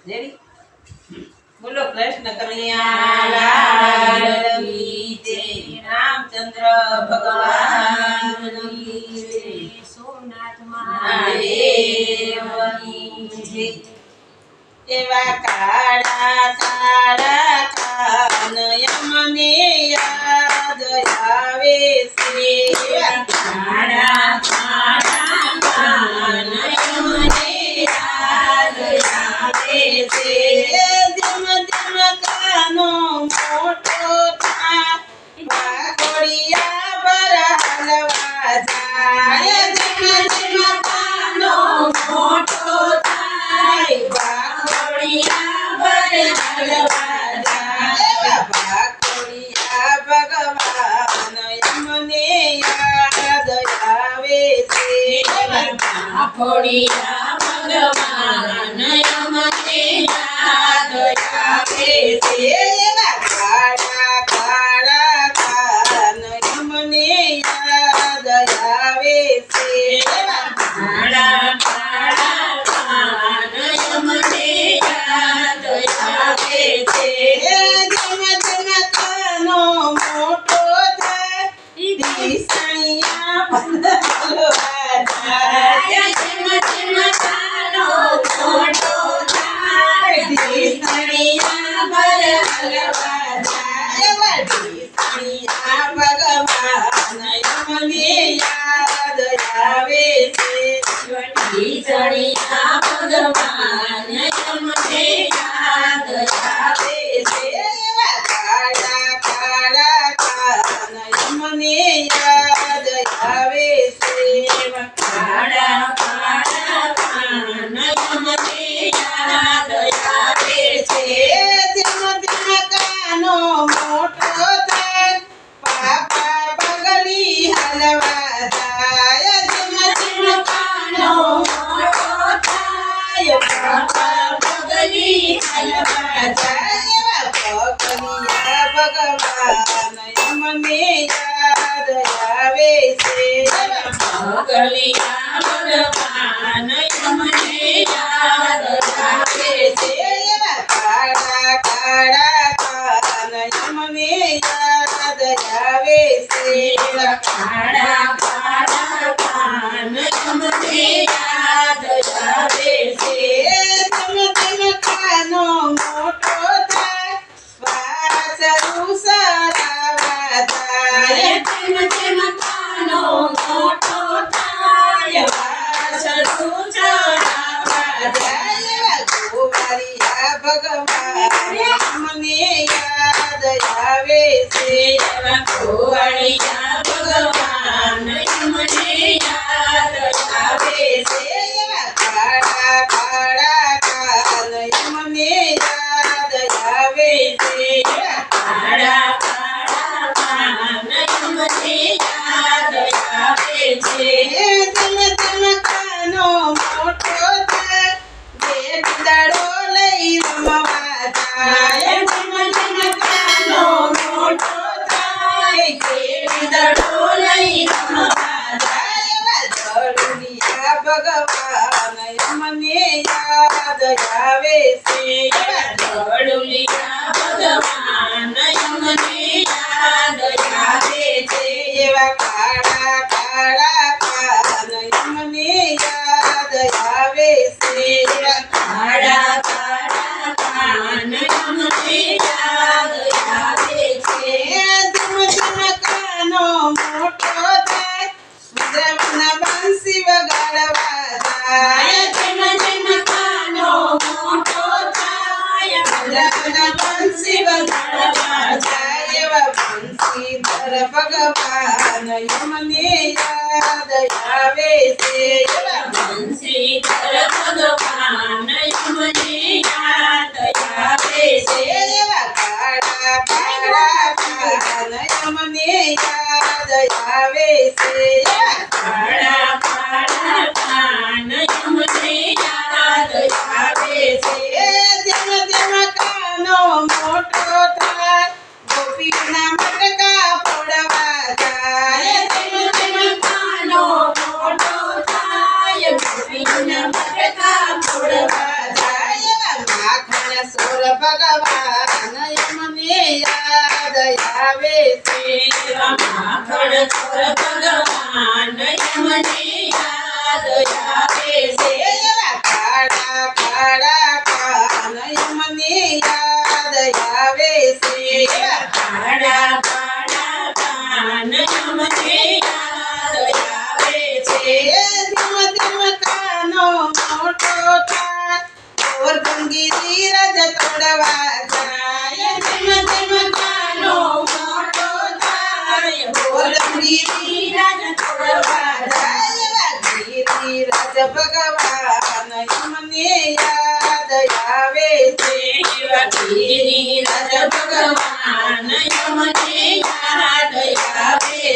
ready બોલો કૃષ્ણ કનૈયા લાલ કી જય રામચંદ્ર ભગવાન કી જય સોમનાથ મહાદેવની જય એવા કાળા કાળા કાન યમને યાદ આવે છે કાળા કાળા કાન યમને યાદ આવે છે જેમ જેમ કાનો મોટો થાય વાઘોડિયા પર હાલવા જાય જેમ જેમ કાનો મોટો થાય વાઘોડિયા પર હાલવા જાય વાઘોડિયા ભગવાન યમને યાદ આવે છે વાઘોડિયા ભગવાન યમને યાદ આવે છે એવા કાળા કાળા કાન યમને યાદ આવે છે એવા કાળા કાળા કાન યમને યાદ આવે છે જેમ જેમ કાનો મોટો થાય દિશાયા બદલવા જાય જેમ જેમ કાનો મોટો થાય દિશાયા બદલવા જાય દિશાયા ભગવાન યમને યાદ આવે છે દિશાયા ભગવાન યમને યાદ આવે છે એવા કાળા કાળા કાન યમને યાદ આવે છે એવા કાળા કાળા કાન યમને યાદ આવે છે જેમ જેમ કાનો મોટો થાય પાપા પગલી હાલવા જાય જેમ જેમ કાનો મોટો થાય પાપા પગલી હાલવા જાય એવા પગલિયા ભગવાન યમને યાદ આવે છે પગલિયા ભગવાન યમને યાદ આવે છે એવા કાળા કાળા કાન યમને યાદ આવે છે એવા કાળા કાળા કાન યમને યાદ આવે છે જેમ જેમ કાનો મોટો થાય વાસરુ સરાવા જાય જેમ જેમ કાનો મોટો થાય વાસરુ ચરાવા જાય ગોવાળિયા ભગવાન યમને યાદ આવે છે ગોવાળિયા ભગવાન યમને યાદ આવે છે એવા કાળા કાળા કાન યમને યાદ આવે છે કાળા કાળા કાન યમને યાદ આવે છે જેમ જેમ કાનો મોટો થાય જેઠ દાડો લઈ રમવા જાય જેમ જેમ કાનો મોટો થાય જેઠ દાડો લઈ રમવા જાય એવા જરૂરિયા ભગવાન યમને યાદ આવે છે જરૂરિયા ભગવાન યમને યાદ આવે છે એવા કાળા કાળા કાન યમને યાદ આવે છે કાળા કાળા કાન યમને યાદ આવે છે જેમ જેમ કાનો મોટો થાય વિદ્રાવના બંસી વગાડવા જાય જેમ જેમ કાનો મોટો થાય વિદ્રાવના બંસી વગાડવા જાય એવા બંસીધર ભગવાન યમને યાદ આવે છે એવા બંસીધર ભગવાન યમને યાદ આવે છે એવા કાળા કાળા કાન યમને યાદ આવે છે કાળા કાળા કાન યમને યાદ આવે છે જેમ જેમ કાનો મોટો થાય ગોપીના મટકા ફોડવા જાય જેમ જેમ કાનો મોટો થાય ગોપીના મટકા ફોડવા જાય ચોર ભગવાન યમને યાદ આવે છે એવા કાળા કાળા કાન યમને યાદ આવે છે એવા કાળા કાળા કાન યમને યાદ આવે છે ધીમ ધીમ કાનો મોટો થાય ગોરધનગીરી રજ તોડવા જાય ધીમ ધીમ કાનો મોટો થાય ગોરધનગીરી રજ તોડવા જાય ગિરિરાજ ભગવાન યમને યાદ આવે છે એવા ગિરિરાજ ભગવાન યમને યાદ આવે